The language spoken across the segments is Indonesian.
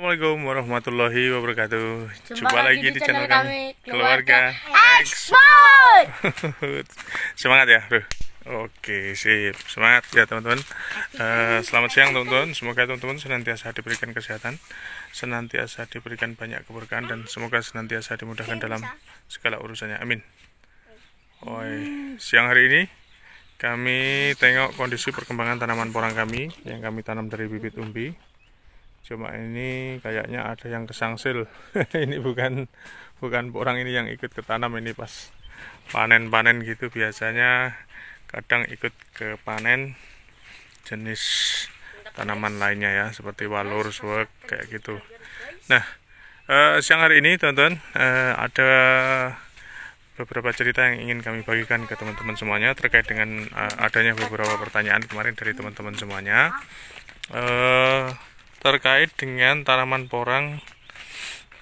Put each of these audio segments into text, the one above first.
Assalamualaikum warahmatullahi wabarakatuh. Jumpa lagi di channel kami, Keluarga Expert. Semangat ya, bro. Oke, sip. Semangat ya teman-teman. Selamat siang teman-teman. Semoga teman-teman senantiasa diberikan kesehatan, senantiasa diberikan banyak keberkahan, dan semoga senantiasa dimudahkan dalam segala urusannya. Amin. Siang hari ini kami tengok kondisi perkembangan tanaman porang kami yang kami tanam dari bibit umbi. Cuma ini kayaknya ada yang kesangsil. Ini bukan porang ini yang ikut ketanam, ini pas panen-panen gitu biasanya kadang ikut ke panen jenis tanaman lainnya ya, seperti walur, suwek kayak gitu. Nah, siang hari ini teman-teman ada beberapa cerita yang ingin kami bagikan ke teman-teman semuanya terkait dengan adanya beberapa pertanyaan kemarin dari teman-teman semuanya terkait dengan tanaman porang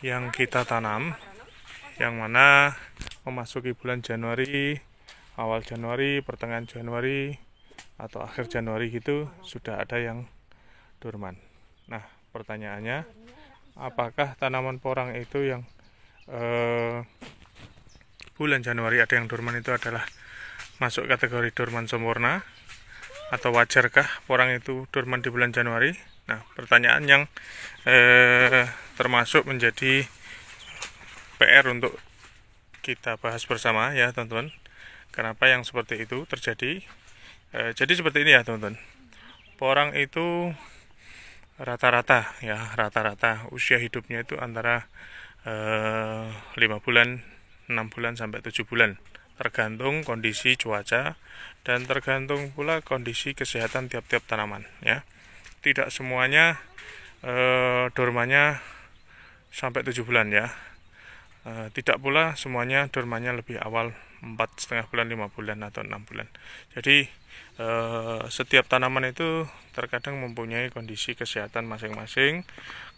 yang kita tanam, yang mana memasuki bulan Januari, awal Januari, pertengahan Januari, atau akhir Januari gitu, sudah ada yang dorman. Nah, pertanyaannya, apakah tanaman porang itu yang bulan Januari ada yang dorman itu adalah masuk kategori dorman sempurna, atau wajarkah porang itu dorman di bulan Januari? Nah, pertanyaan yang termasuk menjadi PR untuk kita bahas bersama ya teman-teman. Kenapa yang seperti itu terjadi? Jadi seperti ini ya teman-teman. Porang itu rata-rata usia hidupnya itu antara 5 bulan, 6 bulan sampai 7 bulan. Tergantung kondisi cuaca dan tergantung pula kondisi kesehatan tiap-tiap tanaman ya. Tidak semuanya dormannya sampai 7 bulan ya. Tidak pula semuanya dormannya lebih awal, 4,5 bulan, 5 bulan atau 6 bulan. Jadi setiap tanaman itu terkadang mempunyai kondisi kesehatan masing-masing,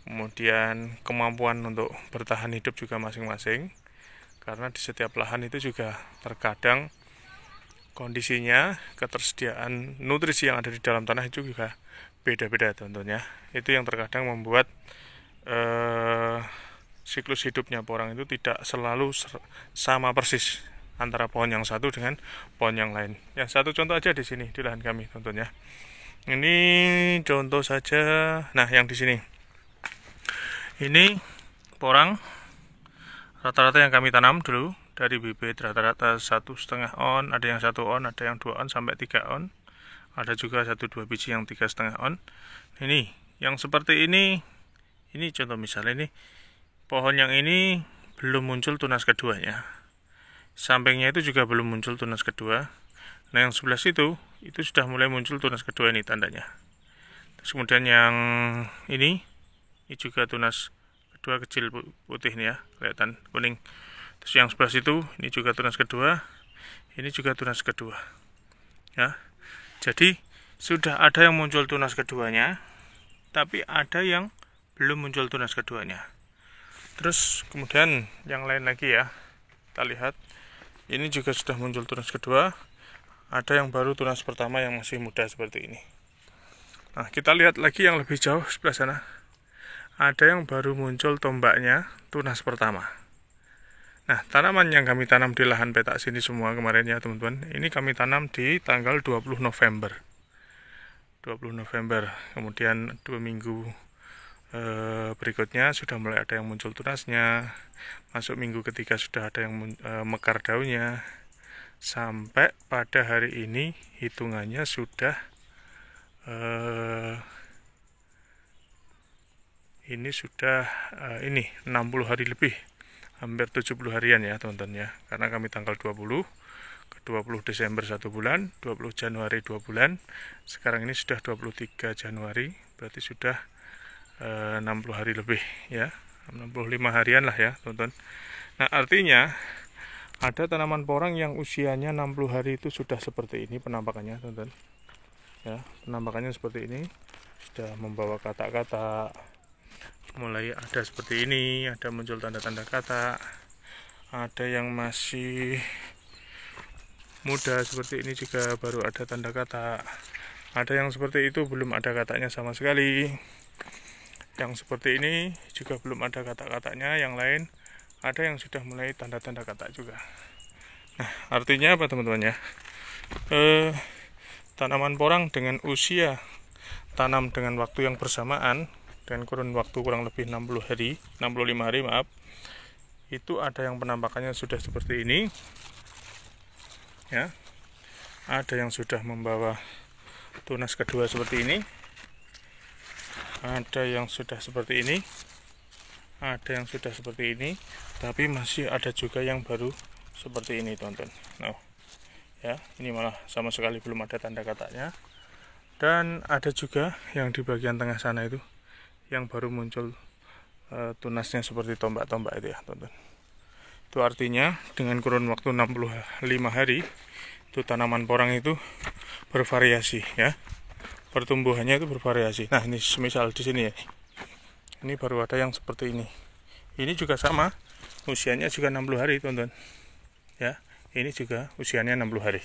kemudian kemampuan untuk bertahan hidup juga masing-masing. Karena di setiap lahan itu juga terkadang kondisinya, ketersediaan nutrisi yang ada di dalam tanah itu juga beda-beda teman-teman ya. Itu yang terkadang membuat siklus hidupnya porang itu tidak selalu sama persis antara pohon yang satu dengan pohon yang lain. Ya, satu contoh aja di sini di lahan kami teman-teman ya. Ini contoh saja. Nah, yang di sini ini porang rata-rata yang kami tanam dulu dari bibit, rata-rata 1,5 on, ada yang 1 on, ada yang 2 on sampai 3 on. Ada juga 1-2 biji yang 3,5 on. Ini yang seperti ini contoh misalnya, ini pohon yang ini belum muncul tunas keduanya. Sampingnya itu juga belum muncul tunas kedua. Nah, yang sebelah situ itu sudah mulai muncul tunas kedua, ini tandanya. Terus kemudian yang ini juga tunas kedua kecil putih nih ya, kelihatan kuning. Terus yang sebelah situ ini juga tunas kedua, ini juga tunas kedua ya. Jadi sudah ada yang muncul tunas keduanya, tapi ada yang belum muncul tunas keduanya. Terus kemudian yang lain lagi ya, kita lihat ini juga sudah muncul tunas kedua, ada yang baru tunas pertama yang masih muda seperti ini. Nah, kita lihat lagi yang lebih jauh sebelah sana, ada yang baru muncul tombaknya tunas pertama. Nah, tanaman yang kami tanam di lahan petak sini semua kemarin ya teman-teman, ini kami tanam di tanggal 20 November. Kemudian 2 minggu berikutnya sudah mulai ada yang muncul tunasnya. Masuk minggu ketiga sudah ada yang mekar daunnya. Sampai pada hari ini hitungannya sudah ini 60 hari lebih, hampir 70 harian ya teman-teman ya. Karena kami tanggal 20 Desember 1 bulan, 20 Januari 2 bulan, sekarang ini sudah 23 Januari, berarti sudah 60 hari lebih ya, 65 harian lah ya teman-teman. Nah, artinya ada tanaman porang yang usianya 60 hari itu sudah seperti ini penampakannya teman-teman ya. Penampakannya seperti ini, sudah membawa kata-kata, mulai ada seperti ini, ada muncul tanda-tanda kata. Ada yang masih muda seperti ini juga baru ada tanda kata. Ada yang seperti itu belum ada katanya sama sekali. Yang seperti ini juga belum ada katak-kataknya, yang lain ada yang sudah mulai tanda-tanda katak juga. Nah, artinya apa teman-teman ya? Tanaman porang dengan usia tanam dengan waktu yang bersamaan, dengan kurun waktu kurang lebih 65 hari maaf, itu ada yang penampakannya sudah seperti ini ya, ada yang sudah membawa tunas kedua seperti ini, ada yang sudah seperti ini, ada yang sudah seperti ini, tapi masih ada juga yang baru seperti ini teman-teman. Nah ya, ini malah sama sekali belum ada tanda kataknya. Dan ada juga yang di bagian tengah sana itu yang baru muncul tunasnya seperti tombak-tombak itu ya teman-teman. Itu artinya dengan kurun waktu 65 hari itu tanaman porang itu bervariasi ya. Pertumbuhannya itu bervariasi. Nah, ini semisal di sini ya. Ini baru ada yang seperti ini. Ini juga sama, usianya juga 60 hari, teman-teman. Ya, ini juga usianya 60 hari.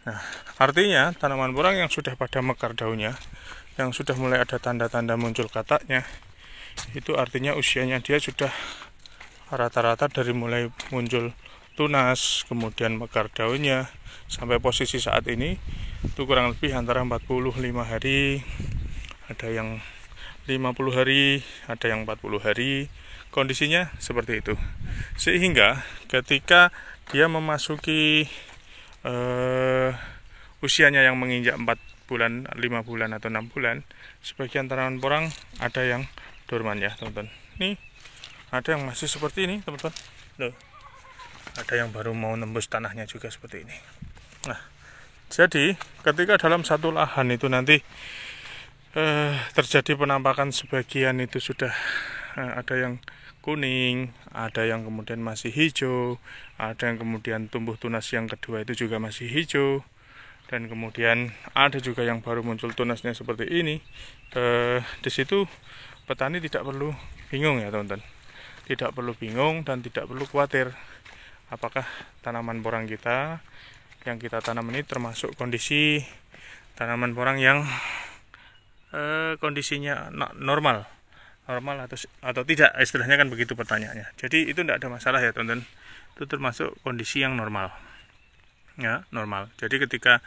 Nah, artinya tanaman porang yang sudah pada mekar daunnya, yang sudah mulai ada tanda-tanda muncul kataknya, itu artinya usianya dia sudah rata-rata dari mulai muncul tunas, kemudian mekar daunnya, sampai posisi saat ini itu kurang lebih antara 45 hari, ada yang 50 hari, ada yang 40 hari, kondisinya seperti itu. Sehingga ketika dia memasuki usianya yang menginjak 4 bulan, 5 bulan atau 6 bulan, sebagian tanaman porang ada yang dorman ya teman-teman. Nih ada yang masih seperti ini teman-teman. Loh, ada yang baru mau nembus tanahnya juga seperti ini. Nah, jadi ketika dalam satu lahan itu nanti terjadi penampakan sebagian itu sudah ada yang kuning, ada yang kemudian masih hijau, ada yang kemudian tumbuh tunas yang kedua itu juga masih hijau, dan kemudian ada juga yang baru muncul tunasnya seperti ini. Di situ petani tidak perlu bingung ya teman-teman, tidak perlu bingung dan tidak perlu khawatir apakah tanaman porang kita yang kita tanam ini termasuk kondisi tanaman porang yang kondisinya normal atau tidak, istilahnya kan begitu pertanyaannya. Jadi itu tidak ada masalah ya teman-teman, itu termasuk kondisi yang normal ya, normal. Jadi ketika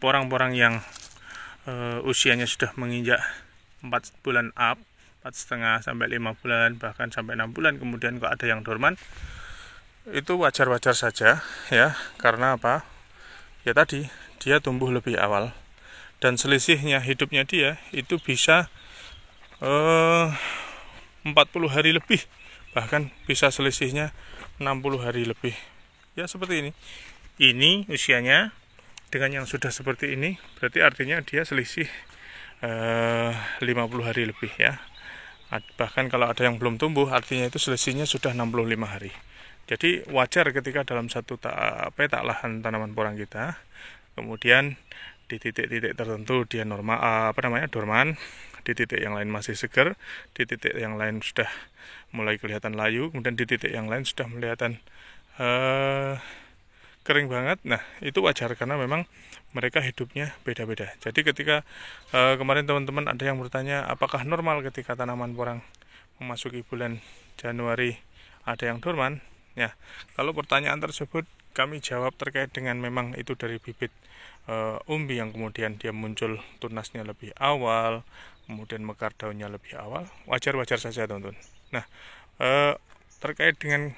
porang-porang yang usianya sudah menginjak 4 bulan up, 4,5 sampai 5 bulan, bahkan sampai 6 bulan, kemudian kok ada yang dorman, itu wajar-wajar saja ya. Karena apa? Ya tadi dia tumbuh lebih awal dan selisihnya hidupnya dia itu bisa 40 hari lebih, bahkan bisa selisihnya 60 hari lebih ya, seperti ini. Ini usianya dengan yang sudah seperti ini, berarti artinya dia selisih 50 hari lebih ya. Bahkan kalau ada yang belum tumbuh, artinya itu selisihnya sudah 65 hari. Jadi wajar ketika dalam satu petak lahan tanaman porang kita, kemudian di titik-titik tertentu dia normal, dorman, di titik yang lain masih segar, di titik yang lain sudah mulai kelihatan layu, kemudian di titik yang lain sudah kelihatan kering banget. Nah, itu wajar karena memang mereka hidupnya beda-beda. Jadi ketika kemarin teman-teman ada yang bertanya apakah normal ketika tanaman porang memasuki bulan Januari ada yang dorman. Ya, kalau pertanyaan tersebut kami jawab terkait dengan memang itu dari bibit umbi yang kemudian dia muncul tunasnya lebih awal, kemudian mekar daunnya lebih awal, wajar-wajar saja teman-teman. Nah, terkait dengan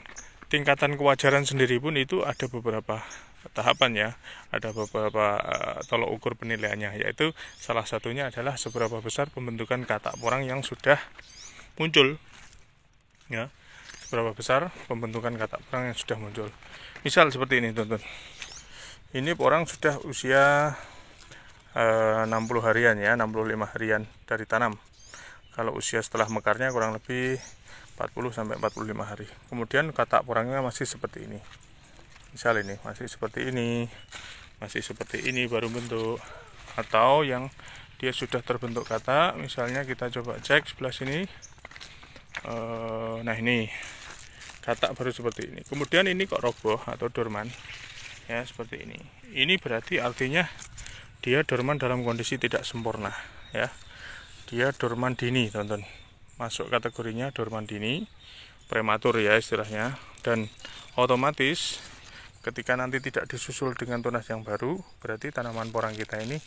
tingkatan kewajaran sendiri pun itu ada beberapa tahapan ya, ada beberapa tolok ukur penilaiannya, yaitu salah satunya adalah seberapa besar pembentukan katak porang yang sudah muncul ya, seberapa besar pembentukan katak porang yang sudah muncul. Misal seperti ini teman-teman, ini porang sudah usia 60 harian ya, 65 harian dari tanam. Kalau usia setelah mekarnya kurang lebih 40 sampai 45 hari. Kemudian katak porangnya masih seperti ini. Misal ini masih seperti ini, masih seperti ini baru bentuk, atau yang dia sudah terbentuk katak, misalnya kita coba cek sebelah sini. Nah ini katak baru seperti ini. Kemudian ini kok roboh atau dorman ya, seperti ini. Ini berarti artinya dia dorman dalam kondisi tidak sempurna ya. dia dorman dini, teman-teman. Masuk kategorinya dorman dini, prematur ya istilahnya. Dan otomatis ketika nanti tidak disusul dengan tunas yang baru, berarti tanaman porang kita ini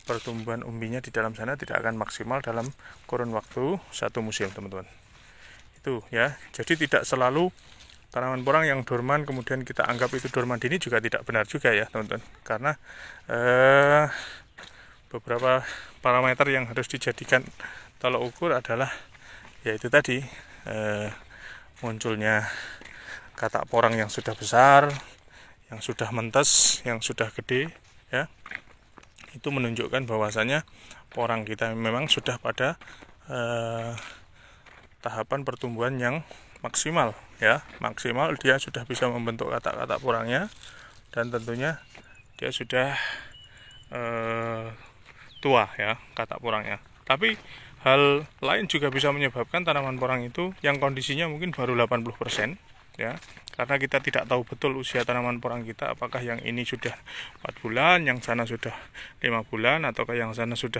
pertumbuhan umbinya di dalam sana tidak akan maksimal dalam kurun waktu satu musim, teman-teman. Itu ya. Jadi tidak selalu tanaman porang yang dorman kemudian kita anggap itu dorman dini juga tidak benar juga ya, teman-teman. Karena beberapa parameter yang harus dijadikan tolok ukur adalah yaitu tadi munculnya katak porang yang sudah besar, yang sudah mentes, yang sudah gede ya. Itu menunjukkan bahwasanya porang kita memang sudah pada tahapan pertumbuhan yang maksimal ya. Maksimal dia sudah bisa membentuk katak-katak porangnya dan tentunya dia sudah tua ya katak porangnya. Tapi hal lain juga bisa menyebabkan tanaman porang itu yang kondisinya mungkin baru 80% ya. Karena kita tidak tahu betul usia tanaman porang kita, apakah yang ini sudah 4 bulan, yang sana sudah 5 bulan, ataukah yang sana sudah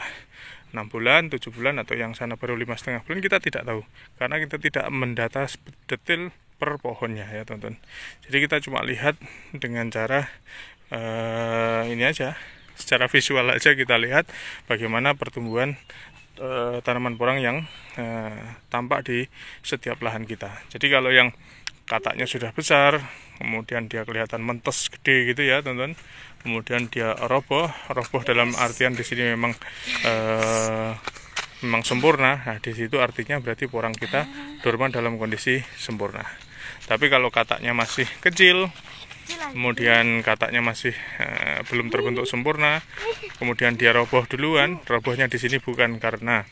6 bulan, 7 bulan, atau yang sana baru 5,5 bulan, kita tidak tahu. Karena kita tidak mendata detail per pohonnya ya, teman-teman. Jadi kita cuma lihat dengan cara ini aja, secara visual aja kita lihat bagaimana pertumbuhan tanaman porang yang tampak di setiap lahan kita. Jadi kalau yang kataknya sudah besar, kemudian dia kelihatan mentes gede gitu ya, teman-teman. Kemudian dia roboh dalam artian di sini memang sempurna. Nah, di situ artinya berarti porang kita dorman dalam kondisi sempurna. Tapi kalau kataknya masih kecil, kemudian kataknya masih belum terbentuk sempurna, kemudian dia roboh duluan. Robohnya di sini bukan karena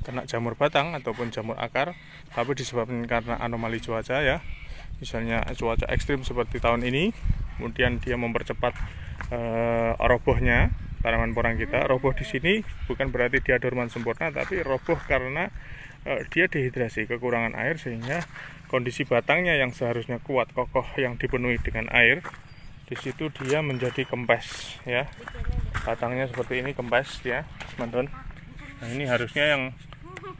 kena jamur batang ataupun jamur akar, tapi disebabkan karena anomali cuaca ya. Misalnya cuaca ekstrim seperti tahun ini, kemudian dia mempercepat robohnya tanaman porang kita. Roboh di sini bukan berarti dia dorman sempurna, tapi roboh karena dia dehidrasi, kekurangan air, sehingga kondisi batangnya yang seharusnya kuat kokoh yang dipenuhi dengan air, di situ dia menjadi kempes ya. Batangnya seperti ini kempes ya, teman-teman. Nah, ini harusnya yang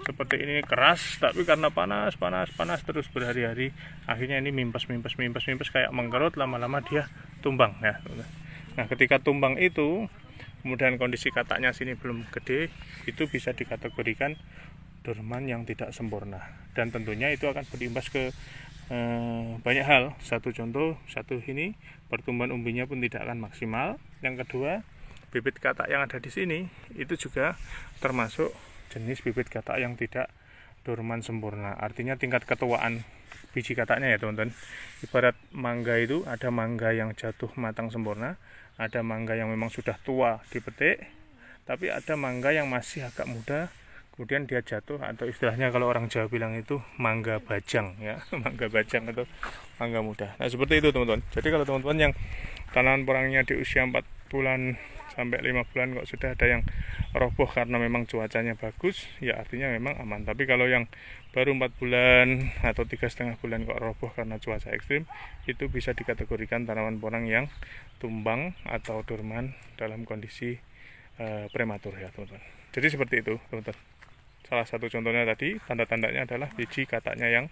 seperti ini keras, tapi karena panas terus berhari-hari, akhirnya ini mimpes kayak mengkerut, lama-lama dia tumbang ya. Nah, ketika tumbang itu, kemudian kondisi kataknya sini belum gede, itu bisa dikategorikan dorman yang tidak sempurna, dan tentunya itu akan berimbas ke banyak hal. Satu contoh, ini pertumbuhan umbinya pun tidak akan maksimal. Yang kedua, bibit katak yang ada di sini itu juga termasuk jenis bibit katak yang tidak dorman sempurna. Artinya tingkat ketuaan biji kataknya ya, teman-teman. Ibarat mangga itu ada mangga yang jatuh matang sempurna, ada mangga yang memang sudah tua dipetik, tapi ada mangga yang masih agak muda, kemudian dia jatuh, atau istilahnya kalau orang Jawa bilang itu mangga bajang ya, mangga bajang atau mangga muda. Nah, seperti itu, teman-teman. Jadi kalau teman-teman yang tanaman porangnya di usia 4 bulan sampai 5 bulan kok sudah ada yang roboh karena memang cuacanya bagus, ya artinya memang aman. Tapi kalau yang baru 4 bulan atau 3,5 bulan kok roboh karena cuaca ekstrim, itu bisa dikategorikan tanaman porang yang tumbang atau dorman dalam kondisi prematur ya, teman-teman. Jadi seperti itu, teman-teman. Salah satu contohnya tadi, tanda-tandanya adalah biji kataknya yang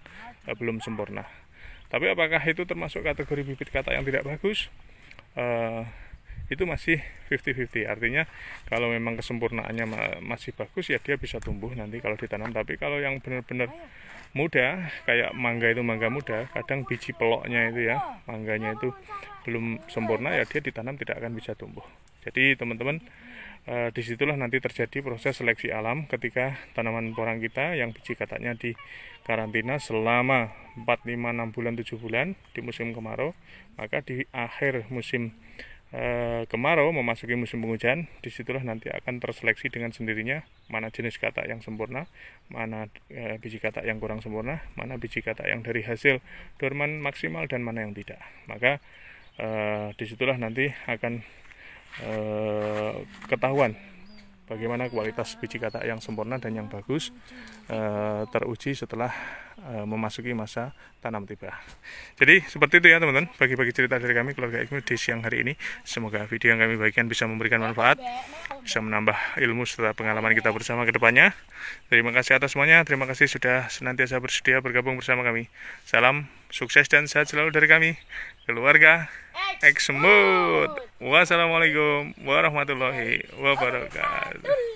belum sempurna. Tapi apakah itu termasuk kategori bibit katak yang tidak bagus? Itu masih 50-50. Artinya kalau memang kesempurnaannya masih bagus, ya dia bisa tumbuh nanti kalau ditanam. Tapi kalau yang benar-benar muda, kayak mangga itu mangga muda, kadang biji peloknya itu ya, mangganya itu belum sempurna, ya dia ditanam tidak akan bisa tumbuh. Jadi teman-teman, disitulah nanti terjadi proses seleksi alam ketika tanaman porang kita yang biji kataknya di karantina selama 4, 5, 6 bulan, 7 bulan di musim kemarau. Maka di akhir musim kemarau memasuki musim penghujan, disitulah nanti akan terseleksi dengan sendirinya mana jenis katak yang sempurna, mana biji katak yang kurang sempurna, mana biji katak yang dari hasil dorman maksimal, dan mana yang tidak. Maka disitulah nanti akan ketahuan bagaimana kualitas biji katak yang sempurna dan yang bagus, teruji setelah memasuki masa tanam tiba. Jadi seperti itu ya teman-teman, bagi-bagi cerita dari kami keluarga Ikmil di siang hari ini. Semoga video yang kami bagikan bisa memberikan manfaat, bisa menambah ilmu serta pengalaman kita bersama ke depannya. Terima kasih atas semuanya, terima kasih sudah senantiasa bersedia bergabung bersama kami. Salam sukses dan sehat selalu dari kami, keluarga Exmut. Wassalamualaikum warahmatullahi wabarakatuh.